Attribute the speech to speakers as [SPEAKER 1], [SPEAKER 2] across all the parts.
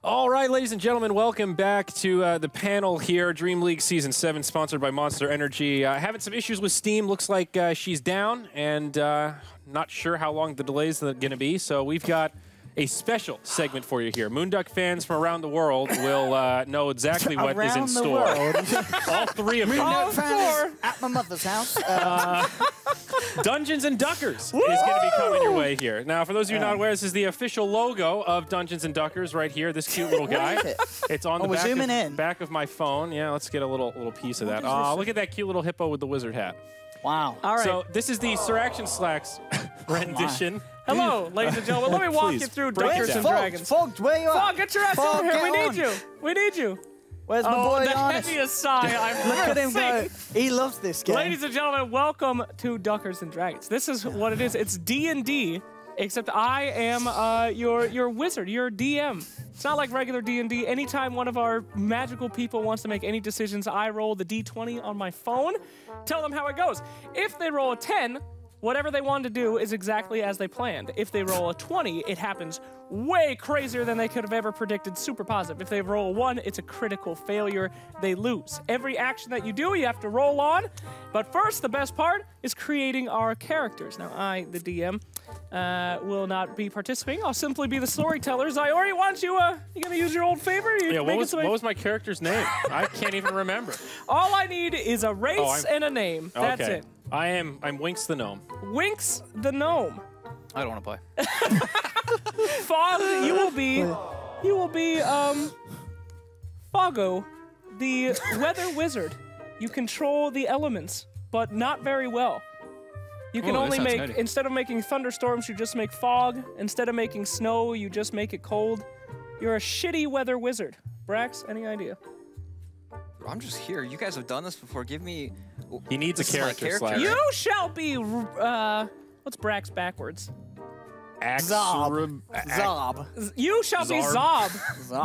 [SPEAKER 1] All right, ladies and gentlemen, welcome back to the panel here. Dream League Season 7, sponsored by Monster Energy. Having some issues with Steam. Looks like she's down, and not sure how long the delays are going to be. So we've got a special segment for you here. Moonduck fans from around the world will know exactly what is in store. All three of them.
[SPEAKER 2] Moonduck fans at my mother's house.
[SPEAKER 1] Dungeons and Duckers is going to be coming your way here. Now, for those of you not aware, this is the official logo of Dungeons and Duckers right here. This cute little guy. It's on the back of my phone. Yeah, let's get a little piece of that. Look at that cute little hippo with the wizard hat.
[SPEAKER 2] Wow.
[SPEAKER 1] All right. So this is the Sir Action Slacks rendition.
[SPEAKER 3] Hello, ladies and gentlemen. Let me walk you through Dungeons and Dragons.
[SPEAKER 2] Fogged, where you at?
[SPEAKER 3] Fog, get your ass over here. We need you. We need you.
[SPEAKER 2] Where's my boy
[SPEAKER 3] the
[SPEAKER 2] Honest?
[SPEAKER 3] heaviest sigh I've
[SPEAKER 2] Look at him
[SPEAKER 3] seen.
[SPEAKER 2] go. He loves this game.
[SPEAKER 3] Ladies and gentlemen, welcome to Duckers and Dragons. This is what it is. It's D&D, except I am your wizard, your DM. It's not like regular D&D. Anytime one of our magical people wants to make any decisions, I roll the D20 on my phone, tell them how it goes. If they roll a 10, whatever they wanted to do is exactly as they planned. If they roll a 20, it happens way crazier than they could have ever predicted, super positive. If they roll a 1, it's a critical failure. They lose. Every action that you do, you have to roll on. But first, the best part is creating our characters. Now, I, the DM, will not be participating. I'll simply be the storyteller. Zayori, why don't you, you gonna use your old favor?
[SPEAKER 1] Yeah, what was my character's name? I can't even remember.
[SPEAKER 3] All I need is a race and a name. That's it.
[SPEAKER 1] I'm Winks the Gnome.
[SPEAKER 3] Winks the Gnome.
[SPEAKER 4] I don't want to play.
[SPEAKER 3] Fog, you will be Foggo, the weather wizard. You control the elements, but not very well. You can only make, instead of making thunderstorms, you just make fog. Instead of making snow, you just make it cold. You're a shitty weather wizard. Brax, any idea?
[SPEAKER 4] I'm just here. You guys have done this before. Give me...
[SPEAKER 1] He needs a character.
[SPEAKER 3] You shall be, what's Brax backwards?
[SPEAKER 2] Zob.
[SPEAKER 3] You shall be Zob,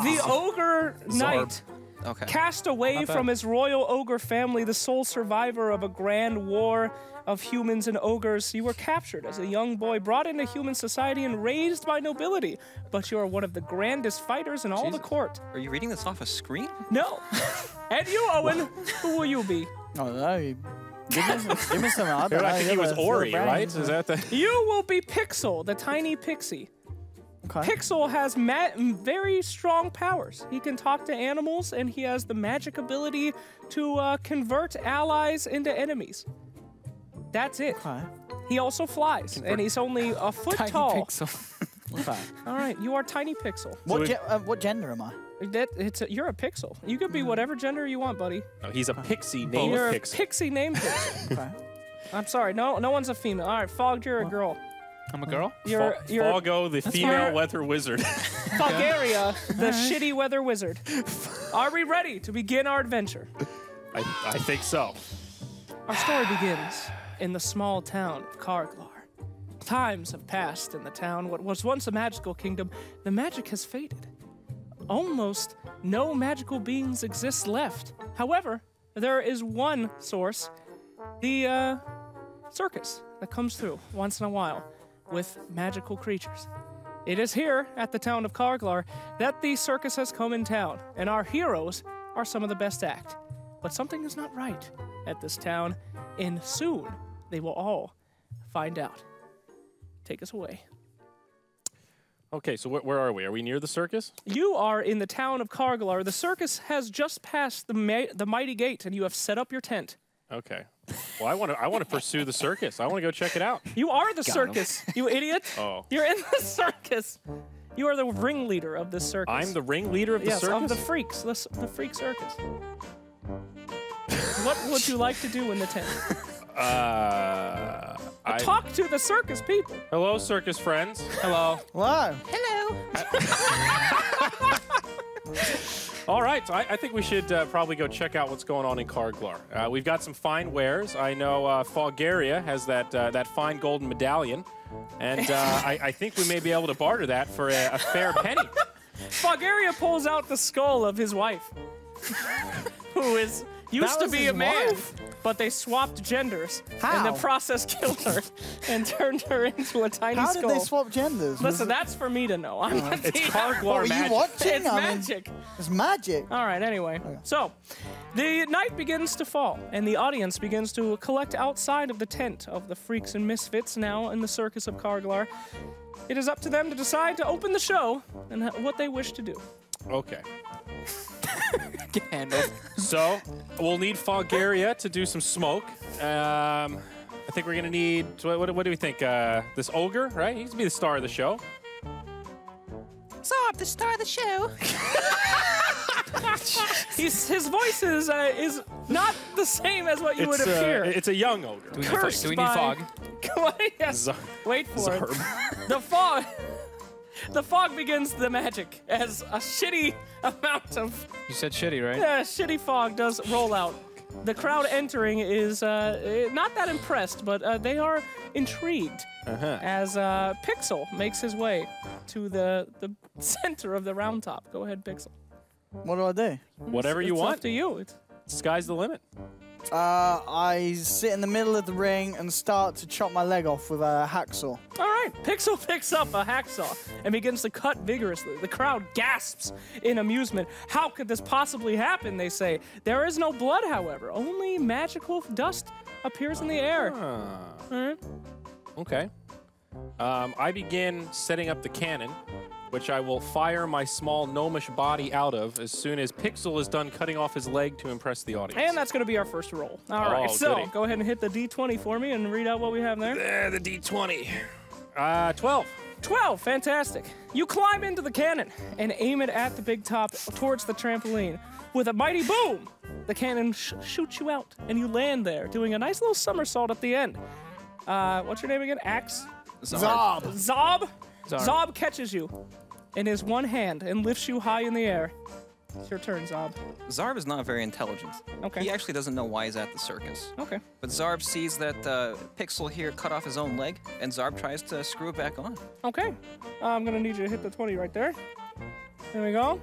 [SPEAKER 3] the ogre knight.
[SPEAKER 4] Okay.
[SPEAKER 3] Cast away from his royal ogre family, the sole survivor of a grand war of humans and ogres. You were captured as a young boy, brought into human society and raised by nobility. But you are one of the grandest fighters in all the court.
[SPEAKER 4] Are you reading this off a screen?
[SPEAKER 3] No. And you, Owen, who will you be?
[SPEAKER 2] Oh, no. Give me some other.
[SPEAKER 1] I think he was Ori, right? Is that the...
[SPEAKER 3] You will be Pixel, the tiny pixie.
[SPEAKER 2] Okay.
[SPEAKER 3] Pixel has very strong powers. He can talk to animals, and he has the magic ability to convert allies into enemies. That's it. Okay. He also flies, and he's only a foot tall.
[SPEAKER 2] Pixel. Okay.
[SPEAKER 3] All right, you are Tiny Pixel.
[SPEAKER 2] What gender am I?
[SPEAKER 3] You're a pixel. You could be whatever gender you want, buddy.
[SPEAKER 1] No, he's a pixie named
[SPEAKER 3] You're
[SPEAKER 1] Pixel.
[SPEAKER 3] a pixie named Pixel. Okay. I'm sorry, no one's a female. All right, Fog, you're a girl.
[SPEAKER 4] I'm a girl?
[SPEAKER 3] You're
[SPEAKER 1] Foggo, the female weather wizard.
[SPEAKER 3] Fogaria, the shitty weather wizard. Are we ready to begin our adventure?
[SPEAKER 1] I think so.
[SPEAKER 3] Our story begins in the small town of Karglar. Times have passed in the town. What was once a magical kingdom, the magic has faded. Almost no magical beings exist left. However, there is one source, the circus that comes through once in a while with magical creatures. It is here at the town of Karglar that the circus has come in town, and our heroes are some of the best act. But something is not right at this town, and soon they will all find out. Take us away.
[SPEAKER 1] Okay, so where are we? Are we near the circus?
[SPEAKER 3] You are in the town of Karglar. The circus has just passed the mighty gate, and you have set up your tent.
[SPEAKER 1] Okay. Well, I want to pursue the circus. I want to go check it out.
[SPEAKER 3] You are the circus, you idiot.
[SPEAKER 1] Oh.
[SPEAKER 3] You're in the circus. You are the ringleader of this circus.
[SPEAKER 1] I'm the ringleader of the circus?
[SPEAKER 3] Yes, of the freaks, the freak circus. What would you like to do in the tent? Talk to the circus people.
[SPEAKER 1] Hello, circus friends.
[SPEAKER 4] Hello.
[SPEAKER 2] Wow.
[SPEAKER 3] Hello.
[SPEAKER 1] All right, so I think we should probably go check out what's going on in Karglar. We've got some fine wares. I know Foggaria has that fine golden medallion, and I think we may be able to barter that for a fair penny.
[SPEAKER 3] Foggaria pulls out the skull of his wife, who used to be a man, but they swapped genders.
[SPEAKER 2] How?
[SPEAKER 3] And the process killed her and turned her into a tiny
[SPEAKER 2] How
[SPEAKER 3] skull.
[SPEAKER 2] did they swap genders?
[SPEAKER 3] Listen, that's for me to know. I'm not
[SPEAKER 1] It's
[SPEAKER 3] the-
[SPEAKER 1] Karglar
[SPEAKER 2] What, were you
[SPEAKER 1] magic.
[SPEAKER 2] watching?
[SPEAKER 3] It's magic.
[SPEAKER 2] It's magic.
[SPEAKER 3] All right, anyway. So, the night begins to fall, and the audience begins to collect outside of the tent of the freaks and misfits now in the circus of Karglar. It is up to them to decide to open the show and what they wish to do.
[SPEAKER 1] Okay.
[SPEAKER 4] Get handled.
[SPEAKER 1] So we'll need Foggaria to do some smoke. I think we're gonna need. What do we think? This ogre, right? He needs to be the star of the show.
[SPEAKER 4] Zarb, the star of the show.
[SPEAKER 3] His voice is not the same as what you would appear.
[SPEAKER 1] It's a young ogre.
[SPEAKER 3] Cursed
[SPEAKER 4] do we need
[SPEAKER 3] by-
[SPEAKER 4] fog?
[SPEAKER 3] Yes. Wait for it.
[SPEAKER 1] Zarb.
[SPEAKER 3] The fog. The fog begins the magic as a shitty amount of
[SPEAKER 4] You said shitty, right?
[SPEAKER 3] shitty fog does roll out. The crowd entering is not that impressed, but they are intrigued as Pixel makes his way to the center of the round top. Go ahead, Pixel.
[SPEAKER 2] What do I do?
[SPEAKER 1] Whatever you
[SPEAKER 3] It's
[SPEAKER 1] want.
[SPEAKER 3] up to you.
[SPEAKER 1] Sky's the limit.
[SPEAKER 2] I sit in the middle of the ring and start to chop my leg off with a hacksaw.
[SPEAKER 3] All right, Pixel picks up a hacksaw and begins to cut vigorously. The crowd gasps in amusement. How could this possibly happen, they say. There is no blood, however. Only magical dust appears in the air.
[SPEAKER 1] Okay. I begin setting up the cannon, which I will fire my small gnomish body out of as soon as Pixel is done cutting off his leg to impress the audience.
[SPEAKER 3] And that's going to be our first roll. All right,
[SPEAKER 1] Oh,
[SPEAKER 3] so
[SPEAKER 1] goody.
[SPEAKER 3] go ahead and hit the D20 for me and read out what we have there.
[SPEAKER 1] The D20. 12.
[SPEAKER 3] 12, fantastic. You climb into the cannon and aim it at the big top towards the trampoline. With a mighty boom, the cannon shoots you out, and you land there, doing a nice little somersault at the end. What's your name again? Axe?
[SPEAKER 2] Zob.
[SPEAKER 3] Zob? Zob catches you in his one hand and lifts you high in the air. It's your turn, Zob.
[SPEAKER 4] Zarb is not very intelligent.
[SPEAKER 3] Okay.
[SPEAKER 4] He actually doesn't know why he's at the circus.
[SPEAKER 3] Okay.
[SPEAKER 4] But Zarb sees that Pixel here cut off his own leg, and Zarb tries to screw it back on.
[SPEAKER 3] Okay. I'm going to need you to hit the 20 right there. There we go.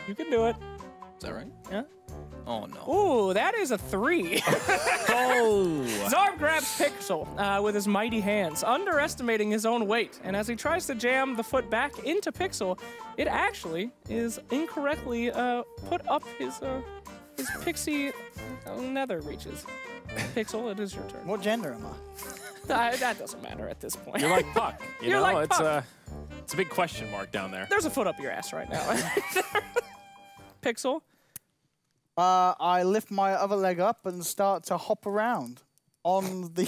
[SPEAKER 3] You can do it.
[SPEAKER 4] Is that right?
[SPEAKER 3] Yeah.
[SPEAKER 4] Oh, no.
[SPEAKER 3] Ooh, that is a 3. Zarb grabs Pixel with his mighty hands, underestimating his own weight. And as he tries to jam the foot back into Pixel, it actually is incorrectly put up his pixie nether reaches. Pixel, it is your turn.
[SPEAKER 2] What gender am I?
[SPEAKER 3] That doesn't matter at this point.
[SPEAKER 1] You're like Puck.
[SPEAKER 3] You're
[SPEAKER 1] know?
[SPEAKER 3] like
[SPEAKER 1] it's
[SPEAKER 3] Puck.
[SPEAKER 1] It's a big question mark down there.
[SPEAKER 3] There's a foot up your ass right now. Pixel.
[SPEAKER 2] I lift my other leg up and start to hop around on the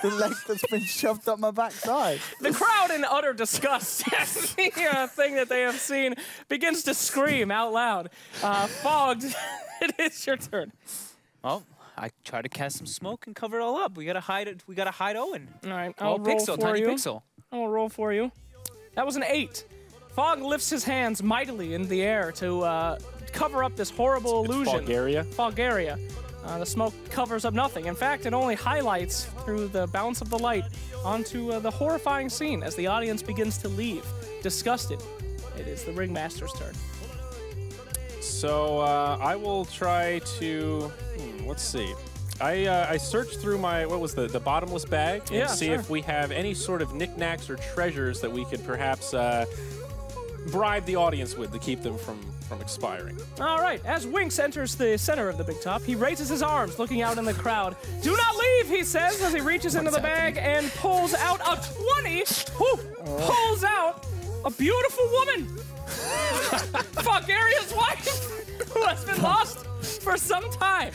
[SPEAKER 2] leg that's been shoved up my backside.
[SPEAKER 3] The crowd, in utter disgust at the thing that they have seen, begins to scream out loud. Fogged, it is your turn.
[SPEAKER 5] Well, I try to cast some smoke and cover it all up. We gotta hide it. We gotta hide Owen.
[SPEAKER 3] All right, I'll roll
[SPEAKER 5] Pixel,
[SPEAKER 3] for
[SPEAKER 5] tiny
[SPEAKER 3] you.
[SPEAKER 5] Pixel.
[SPEAKER 3] I'll roll for you. That was an 8. Fogg lifts his hands mightily in the air to cover up this horrible illusion.
[SPEAKER 1] Foggaria.
[SPEAKER 3] Foggaria. The smoke covers up nothing. In fact, it only highlights through the bounce of the light onto the horrifying scene as the audience begins to leave, disgusted. It is the ringmaster's turn.
[SPEAKER 1] So I will try to. Let's see. I searched through my the bottomless bag and
[SPEAKER 3] Yeah,
[SPEAKER 1] see
[SPEAKER 3] sure.
[SPEAKER 1] if we have any sort of knickknacks or treasures that we could perhaps bribe the audience with to keep them from expiring.
[SPEAKER 3] All right, as Winks enters the center of the big top, he raises his arms, looking out in the crowd. Do not leave, he says, as he reaches into the bag and pulls out a 20. Pulls out a beautiful woman. Fogaria's wife, who has been lost for some time.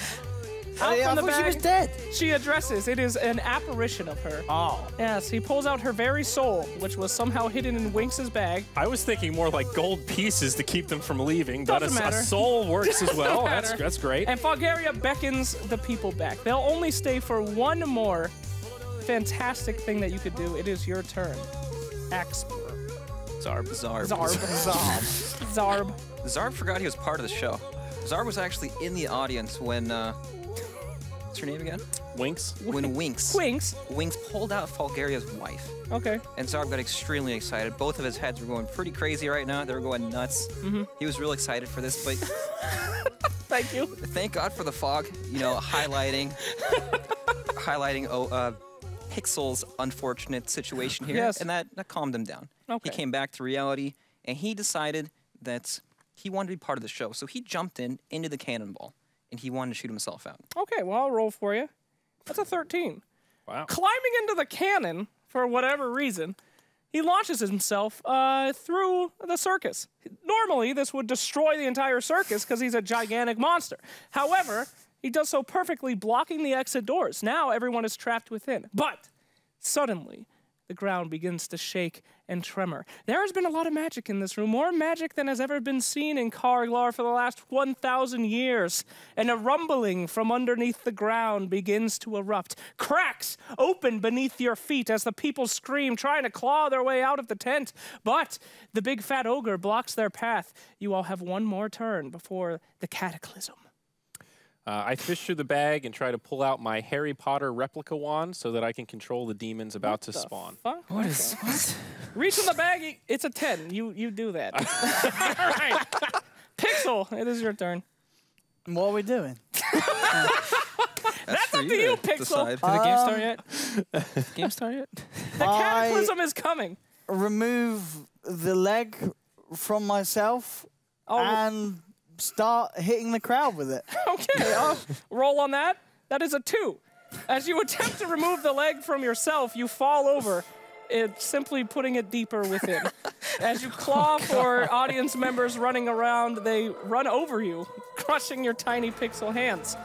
[SPEAKER 3] Out
[SPEAKER 2] I
[SPEAKER 3] from the
[SPEAKER 2] thought she was
[SPEAKER 3] bag,
[SPEAKER 2] dead.
[SPEAKER 3] she addresses. It is an apparition of her.
[SPEAKER 2] Oh.
[SPEAKER 3] Yes, he pulls out her very soul, which was somehow hidden in Winks' bag.
[SPEAKER 1] I was thinking more like gold pieces to keep them from leaving, but
[SPEAKER 3] Doesn't
[SPEAKER 1] a
[SPEAKER 3] matter.
[SPEAKER 1] soul works as well.
[SPEAKER 3] matter.
[SPEAKER 1] That's great.
[SPEAKER 3] And Foggaria beckons the people back. They'll only stay for one more fantastic thing that you could do. It is your turn. Axe.
[SPEAKER 4] Zarb.
[SPEAKER 3] Zarb. Zarb.
[SPEAKER 4] Zarb forgot he was part of the show. Zarb was actually in the audience when, what's her name again?
[SPEAKER 1] Winks?
[SPEAKER 4] When Winks pulled out Fulgaria's wife.
[SPEAKER 3] Okay.
[SPEAKER 4] And Zarb got extremely excited. Both of his heads were going pretty crazy right now. They were going nuts. He was real excited for this, but
[SPEAKER 3] Thank you.
[SPEAKER 4] thank God for the fog, you know, highlighting Pixel's unfortunate situation here.
[SPEAKER 3] Yes.
[SPEAKER 4] And that calmed him down.
[SPEAKER 3] Okay.
[SPEAKER 4] He came back to reality, and he decided that he wanted to be part of the show. So he jumped into the cannonball, and he wanted to shoot himself out.
[SPEAKER 3] Okay, well, I'll roll for you. That's a 13.
[SPEAKER 1] Wow.
[SPEAKER 3] Climbing into the cannon, for whatever reason, he launches himself through the circus. Normally, this would destroy the entire circus because he's a gigantic monster. However, he does so perfectly, blocking the exit doors. Now everyone is trapped within. But suddenly, the ground begins to shake and tremor. There has been a lot of magic in this room, more magic than has ever been seen in Karglar for the last 1,000 years. And a rumbling from underneath the ground begins to erupt. Cracks open beneath your feet as the people scream, trying to claw their way out of the tent. But the big fat ogre blocks their path. You all have one more turn before the cataclysm.
[SPEAKER 1] I fish through the bag and try to pull out my Harry Potter replica wand so that I can control the demons about to spawn.
[SPEAKER 3] Fuck?
[SPEAKER 5] What is what?
[SPEAKER 3] Reach in the bag. It's a 10. You do that. All right. Pixel, it is your turn.
[SPEAKER 2] What are we doing?
[SPEAKER 3] That's up to you, Pixel.
[SPEAKER 5] Did the game start yet? Game start yet?
[SPEAKER 3] The cataclysm is coming.
[SPEAKER 2] Remove the leg from myself and start hitting the crowd with it.
[SPEAKER 3] Okay, I'll roll on that. That is a 2. As you attempt to remove the leg from yourself, you fall over. It's simply putting it deeper within. As you claw for audience members running around, they run over you, crushing your tiny pixel hands.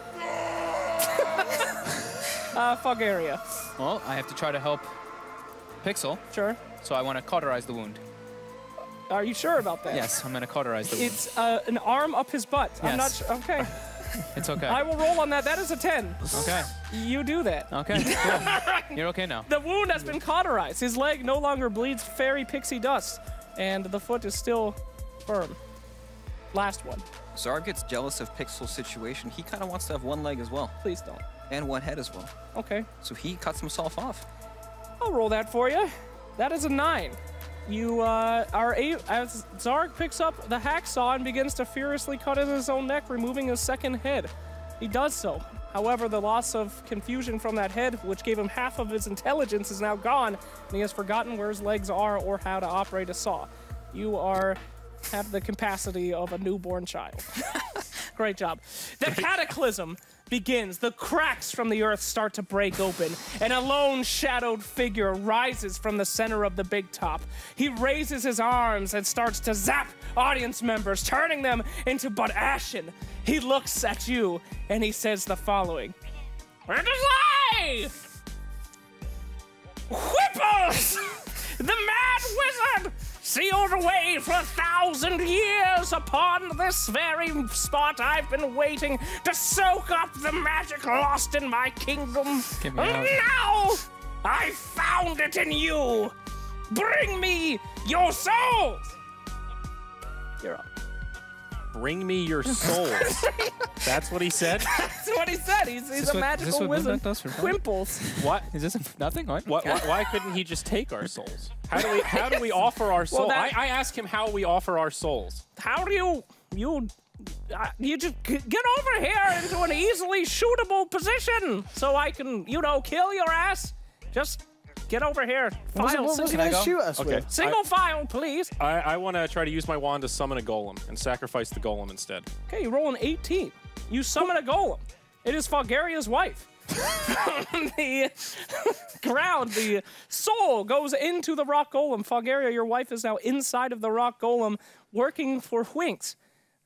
[SPEAKER 3] Fulgaria.
[SPEAKER 5] Well, I have to try to help Pixel,
[SPEAKER 3] Sure.
[SPEAKER 5] so I want to cauterize the wound.
[SPEAKER 3] Are you sure about that?
[SPEAKER 5] Yes, I'm going to cauterize the wound.
[SPEAKER 3] It's an arm up his butt. I'm not
[SPEAKER 5] Yes.
[SPEAKER 3] sure. Okay.
[SPEAKER 5] It's okay.
[SPEAKER 3] I will roll on that. That is a 10.
[SPEAKER 5] Okay.
[SPEAKER 3] You do that.
[SPEAKER 5] Okay. Cool. You're okay now.
[SPEAKER 3] The wound has been cauterized. His leg no longer bleeds fairy pixie dust, and the foot is still firm. Last one.
[SPEAKER 4] Zarb gets jealous of Pixel's situation. He kind of wants to have one leg as well,
[SPEAKER 3] Please don't.
[SPEAKER 4] and one head as well.
[SPEAKER 3] Okay.
[SPEAKER 4] So he cuts himself off.
[SPEAKER 3] I'll roll that for you. That is a 9. You are as Zarg picks up the hacksaw and begins to furiously cut at his own neck, removing his second head. He does so. However, the loss of confusion from that head, which gave him half of his intelligence, is now gone, and he has forgotten where his legs are or how to operate a saw. You have the capacity of a newborn child. Great job. The cataclysm begins. The cracks from the earth start to break open, and a lone shadowed figure rises from the center of the big top. He raises his arms and starts to zap audience members, turning them into but ashen. He looks at you, and he says the following. It is I! Whipples! The mad wizard! Sealed away for 1,000 years upon this very spot. I've been waiting to soak up the magic lost in my kingdom.
[SPEAKER 5] Get me
[SPEAKER 3] And
[SPEAKER 5] out.
[SPEAKER 3] now I found it in you. Bring me your souls. You're up.
[SPEAKER 1] Bring me your souls. That's what he said?
[SPEAKER 3] That's what he said. He's a magical wizard. Wimples.
[SPEAKER 1] What?
[SPEAKER 5] Is this nothing? What?
[SPEAKER 1] Why couldn't he just take our souls? How do we offer our souls?
[SPEAKER 3] that-
[SPEAKER 1] I asked him how we offer our souls.
[SPEAKER 3] How do you just get over here into an easily shootable position so I can, kill your ass? Just get over here.
[SPEAKER 2] What
[SPEAKER 3] File
[SPEAKER 2] was he
[SPEAKER 3] single,
[SPEAKER 2] going to shoot us
[SPEAKER 1] Okay.
[SPEAKER 2] with?
[SPEAKER 3] single file, please.
[SPEAKER 1] I want to try to use my wand to summon a golem and sacrifice the golem instead.
[SPEAKER 3] Okay, you roll an 18. You summon a golem. It is Fulgaria's wife. The ground, the soul goes into the rock golem. Fulgaria, your wife is now inside of the rock golem, working for Winks.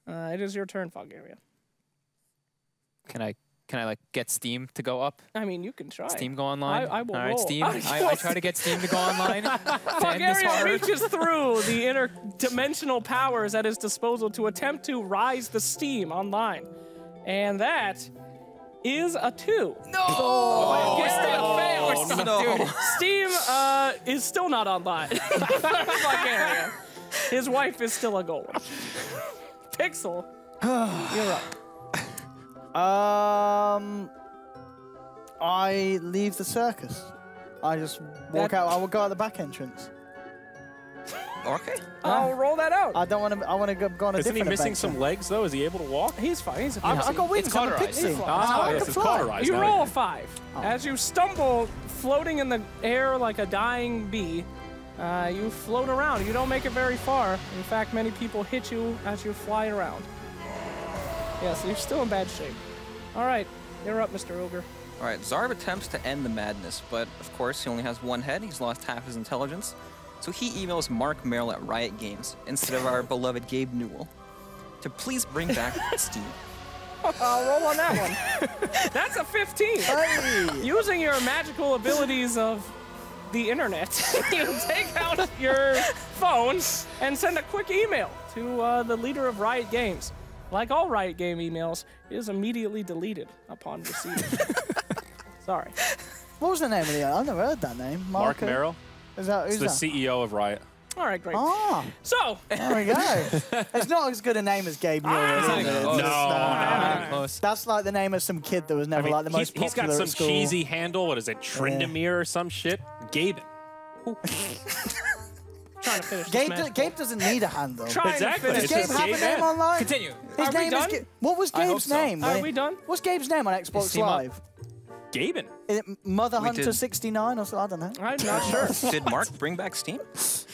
[SPEAKER 3] It is your turn, Fulgaria.
[SPEAKER 5] Can I like get Steam to go up?
[SPEAKER 3] I mean, you can try.
[SPEAKER 5] Steam go online?
[SPEAKER 3] I will
[SPEAKER 5] All right,
[SPEAKER 3] roll.
[SPEAKER 5] Steam. I try to get Steam to go online. to end this
[SPEAKER 3] Fulgaria
[SPEAKER 5] horror.
[SPEAKER 3] reaches through the interdimensional powers at his disposal to attempt to rise the Steam online. And that is a 2.
[SPEAKER 4] No!
[SPEAKER 3] Fulgaria fails.
[SPEAKER 4] No.
[SPEAKER 3] Steam is still not online. Fulgaria. His wife is still a golem. Pixel, you're up.
[SPEAKER 2] I leave the circus. I just walk out. I will go out the back entrance.
[SPEAKER 4] Okay.
[SPEAKER 3] I'll roll that out.
[SPEAKER 2] I don't want to. I want to go on a
[SPEAKER 1] Isn't he
[SPEAKER 2] different
[SPEAKER 1] missing
[SPEAKER 2] adventure.
[SPEAKER 1] some legs though? Is he able to walk?
[SPEAKER 3] He's fine. He's a
[SPEAKER 2] I've got wings.
[SPEAKER 5] It's
[SPEAKER 2] I'm a
[SPEAKER 5] cauterized.
[SPEAKER 2] pixie.
[SPEAKER 1] Ah,
[SPEAKER 2] I
[SPEAKER 1] yes,
[SPEAKER 2] can
[SPEAKER 1] it's
[SPEAKER 2] fly.
[SPEAKER 1] cauterized.
[SPEAKER 3] You
[SPEAKER 1] now.
[SPEAKER 3] roll a 5. As you stumble, floating in the air like a dying bee, you float around. You don't make it very far. In fact, many people hit you as you fly around. Yeah, so you're still in bad shape. All right, you're up, Mr. Ogre.
[SPEAKER 4] All right, Zarb attempts to end the madness, but of course he only has one head. He's lost half his intelligence. So he emails Mark Merrill at Riot Games instead of our beloved Gabe Newell to please bring back Steam.
[SPEAKER 3] I'll roll on that one. That's a 15.
[SPEAKER 2] Hey.
[SPEAKER 3] Using your magical abilities of the internet, you take out your phone and send a quick email to the leader of Riot Games. Like all Riot Game emails, it is immediately deleted upon receipt. Sorry.
[SPEAKER 2] What was the name of the? I've never heard that name.
[SPEAKER 1] Mark Merrill.
[SPEAKER 2] Is that
[SPEAKER 1] He's
[SPEAKER 2] who's
[SPEAKER 1] the
[SPEAKER 2] that?
[SPEAKER 1] CEO of Riot.
[SPEAKER 3] All right, great.
[SPEAKER 2] Ah,
[SPEAKER 3] So,
[SPEAKER 2] there we go. It's not as good a name as Gabe Newell.
[SPEAKER 3] Ah,
[SPEAKER 2] is
[SPEAKER 5] not
[SPEAKER 2] it?
[SPEAKER 5] even
[SPEAKER 2] It's
[SPEAKER 5] close.
[SPEAKER 2] just,
[SPEAKER 5] Not even close.
[SPEAKER 2] That's like the name of some kid that was never like the most
[SPEAKER 1] he's got
[SPEAKER 2] popular
[SPEAKER 1] some
[SPEAKER 2] at school.
[SPEAKER 1] cheesy handle. What is it? Trindamere or some shit? Gaben.
[SPEAKER 3] trying to finish this match.
[SPEAKER 2] Gabe doesn't need a handle.
[SPEAKER 3] Trying
[SPEAKER 1] Exactly.
[SPEAKER 3] to
[SPEAKER 2] Does
[SPEAKER 1] It's
[SPEAKER 3] finish
[SPEAKER 2] Gabe
[SPEAKER 1] just
[SPEAKER 2] have a
[SPEAKER 1] Gabe
[SPEAKER 2] name
[SPEAKER 1] N.
[SPEAKER 2] online?
[SPEAKER 5] Continue.
[SPEAKER 2] His
[SPEAKER 3] Are we
[SPEAKER 2] name
[SPEAKER 3] done?
[SPEAKER 2] is. What was
[SPEAKER 5] I hope
[SPEAKER 2] Gabe's
[SPEAKER 5] so.
[SPEAKER 2] name?
[SPEAKER 3] Are we done?
[SPEAKER 2] What's Gabe's name on Xbox
[SPEAKER 5] Steam up.
[SPEAKER 2] Live?
[SPEAKER 1] Gaben.
[SPEAKER 2] Is it Mother
[SPEAKER 4] We
[SPEAKER 2] Hunter
[SPEAKER 4] did-
[SPEAKER 2] 69 or something? I don't know.
[SPEAKER 3] I'm not sure.
[SPEAKER 4] Did Mark bring back Steam?
[SPEAKER 2] Is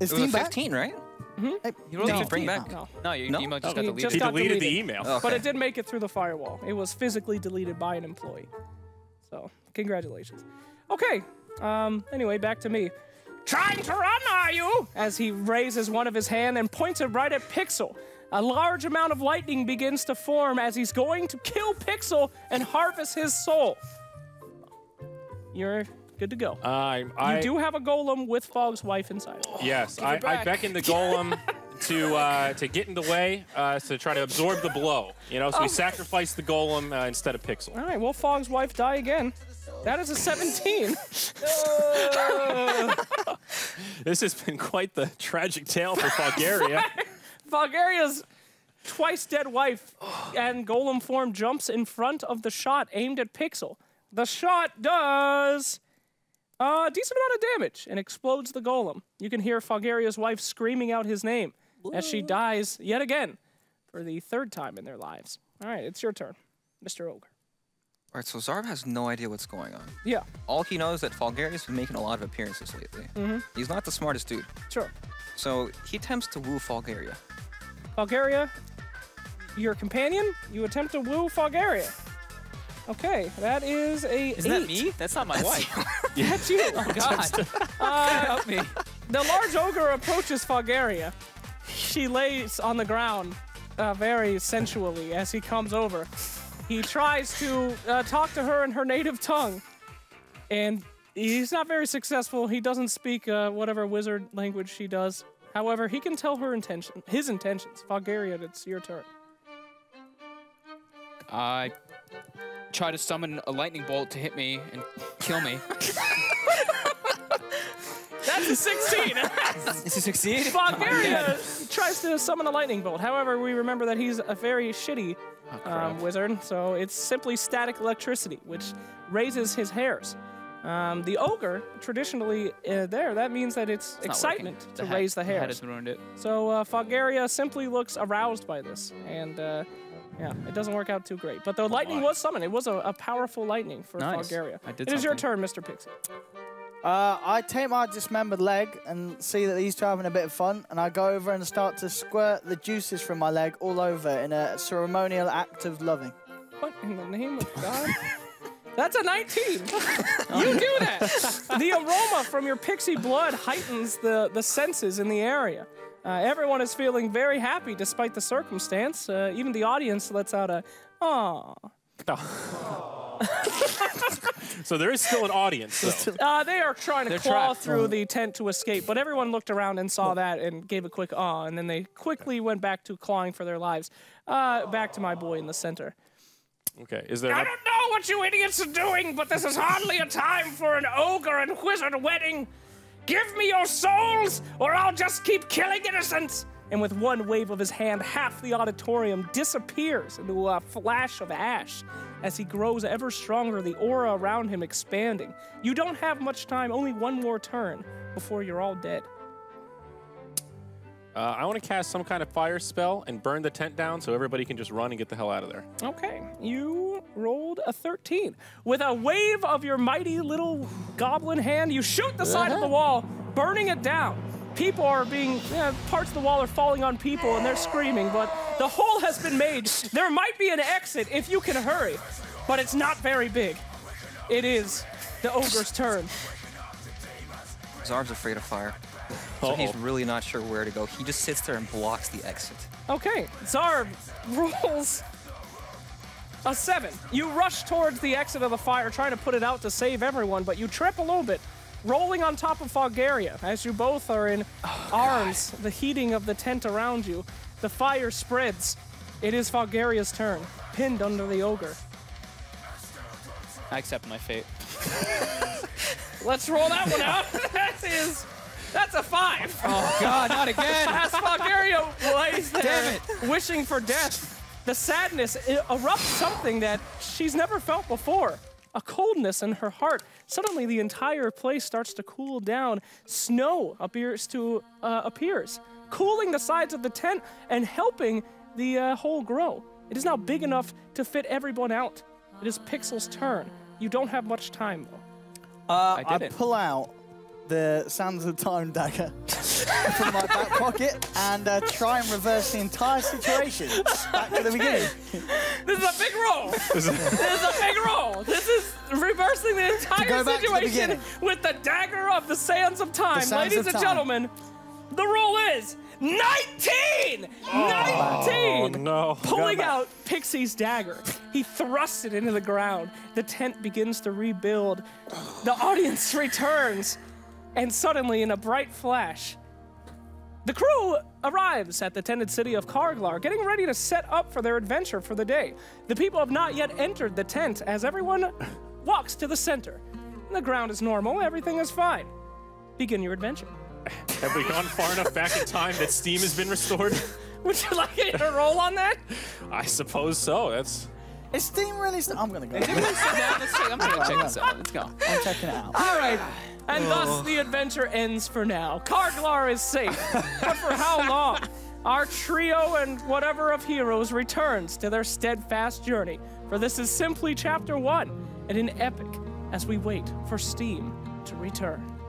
[SPEAKER 4] It was
[SPEAKER 2] Steam
[SPEAKER 4] a
[SPEAKER 2] back?
[SPEAKER 4] 15, right?
[SPEAKER 2] Hey,
[SPEAKER 5] You rolled
[SPEAKER 4] Did he
[SPEAKER 5] 15.
[SPEAKER 4] bring back?
[SPEAKER 3] No.
[SPEAKER 5] No, your
[SPEAKER 4] No?
[SPEAKER 5] email just
[SPEAKER 3] Okay,
[SPEAKER 5] got
[SPEAKER 3] just
[SPEAKER 5] deleted.
[SPEAKER 1] He
[SPEAKER 3] got
[SPEAKER 1] deleted the
[SPEAKER 3] deleted.
[SPEAKER 1] email.
[SPEAKER 4] Okay.
[SPEAKER 3] But it did make it through the firewall. It was physically deleted by an employee. So, congratulations. Okay. Anyway, back to me. Trying to run, are you? As he raises one of his hand and points it right at Pixel. A large amount of lightning begins to form as he's going to kill Pixel and harvest his soul. You're good to go. You do have a golem with Fog's wife inside it.
[SPEAKER 1] Yes, I beckon the golem to get in the way to try to absorb the blow. You know, so we sacrifice the golem instead of Pixel.
[SPEAKER 3] All right, will Fog's wife die again? That is a 17.
[SPEAKER 1] This has been quite the tragic tale for Bulgaria.
[SPEAKER 3] Bulgaria's twice dead wife and golem form jumps in front of the shot aimed at Pixel. The shot does a decent amount of damage and explodes the golem. You can hear Bulgaria's wife screaming out his name as she dies yet again for the third time in their lives. All right, it's your turn, Mr. Ogre.
[SPEAKER 4] All right, so Zarb has no idea what's going on.
[SPEAKER 3] Yeah,
[SPEAKER 4] All he knows is that Falgaria's been making a lot of appearances lately. He's not the smartest dude.
[SPEAKER 3] sure.
[SPEAKER 4] So he attempts to woo Falgaria.
[SPEAKER 3] Bulgaria, your companion, you attempt to woo Bulgaria. Okay, that is a
[SPEAKER 5] Isn't
[SPEAKER 3] 8.
[SPEAKER 5] that me? That's not my wife.
[SPEAKER 3] That's you.
[SPEAKER 5] Oh, God. Help me.
[SPEAKER 3] The large ogre approaches Bulgaria. She lays on the ground very sensually as he comes over. He tries to talk to her in her native tongue, and he's not very successful. He doesn't speak whatever wizard language she does. However, he can tell her his intentions. Bulgaria, it's your turn.
[SPEAKER 5] I try to summon a lightning bolt to hit me and kill me.
[SPEAKER 3] That's a 16.
[SPEAKER 5] Does he succeed?
[SPEAKER 3] Bulgaria tries to summon a lightning bolt. However, we remember that he's a very shitty wizard, so it's simply static electricity, which raises his hairs. The ogre, traditionally that means that it's
[SPEAKER 5] It's not
[SPEAKER 3] excitement
[SPEAKER 5] working.
[SPEAKER 3] to
[SPEAKER 5] The
[SPEAKER 3] raise the
[SPEAKER 5] hat
[SPEAKER 3] hairs.
[SPEAKER 5] has ruined it.
[SPEAKER 3] So Bulgaria simply looks aroused by this, and yeah, it doesn't work out too great. But the lightning was summoned. It was a powerful lightning for
[SPEAKER 5] Nice.
[SPEAKER 3] Bulgaria.
[SPEAKER 5] I did
[SPEAKER 3] It is your
[SPEAKER 5] something.
[SPEAKER 3] turn, Mr. Pixie.
[SPEAKER 2] I take my dismembered leg and see that these two are having a bit of fun, and I go over and start to squirt the juices from my leg all over in a ceremonial act of loving.
[SPEAKER 3] What in the name of God? That's a 19. You do that. The aroma from your pixie blood heightens the senses in the area. Everyone is feeling very happy despite the circumstance. Even the audience lets out a "Aw."
[SPEAKER 1] So there is still an audience, though.
[SPEAKER 3] They are trying to
[SPEAKER 5] They're
[SPEAKER 3] claw
[SPEAKER 5] trapped.
[SPEAKER 3] through the tent to escape, but everyone looked around and saw that and gave a quick "aw," and then they quickly went back to clawing for their lives. Back to my boy in the center.
[SPEAKER 1] Okay, is there?
[SPEAKER 3] I don't know what you idiots are doing, but this is hardly a time for an ogre and wizard wedding. Give me your souls, or I'll just keep killing innocents. and with one wave of his hand, half the auditorium disappears into a flash of ash. As he grows ever stronger, the aura around him expanding. You don't have much time, only one more turn before you're all dead.
[SPEAKER 1] I want to cast some kind of fire spell and burn the tent down so everybody can just run and get the hell out of there.
[SPEAKER 3] Okay, you rolled a 13. With a wave of your mighty little goblin hand, you shoot the side of the wall, burning it down. People are being, parts of the wall are falling on people and they're screaming, but the hole has been made. There might be an exit if you can hurry, but it's not very big. It the ogre's turn.
[SPEAKER 4] Zarv's afraid of fire. So he's really not sure where to go. He just sits there and blocks the exit.
[SPEAKER 3] Okay, Zarv rolls a 7. You rush towards the exit of the fire, trying to put it out to save everyone, but you trip a little bit, rolling on top of Foggaria. As you both are in arms, the heating of the tent around you, the fire spreads. It is Foggaria's turn, pinned under the ogre.
[SPEAKER 5] I accept my fate.
[SPEAKER 3] Let's roll that one out. That's a 5.
[SPEAKER 5] Oh God, not again!
[SPEAKER 3] As Foggaria lays there,
[SPEAKER 5] Damn it.
[SPEAKER 3] wishing for death, the sadness erupts something that she's never felt before. A coldness in her heart. Suddenly, the entire place starts to cool down. Snow appears, cooling the sides of the tent and helping the hole grow. It is now big enough to fit everyone out. It is Pixel's turn. You don't have much time, though.
[SPEAKER 2] I pull out the Sands of Time dagger from my back pocket and try and reverse the entire situation back to the beginning.
[SPEAKER 3] This is a big roll. This is a big roll. This is reversing the entire situation with the dagger of the Sands of Time. Ladies and gentlemen, the roll is 19! 19!
[SPEAKER 1] Oh, no.
[SPEAKER 3] Pulling out Pixie's dagger, he thrusts it into the ground. The tent begins to rebuild. The audience returns. And suddenly, in a bright flash, the crew arrives at the tented city of Karglar, getting ready to set up for their adventure for the day. The people have not yet entered the tent as everyone walks to the center. The ground is normal, everything is fine. Begin your adventure.
[SPEAKER 1] Have we gone far enough back in time that steam has been restored?
[SPEAKER 3] Would you like me to roll on that?
[SPEAKER 1] I suppose so. That's...
[SPEAKER 2] Is Steam really I'm gonna go.
[SPEAKER 5] I'm gonna check this out. Let's go.
[SPEAKER 2] I'm checking it out.
[SPEAKER 3] All right. And thus the adventure ends for now. Karglar is safe. But for how long? Our trio and whatever of heroes returns to their steadfast journey. For this is simply chapter 1 and an epic as we wait for Steam to return.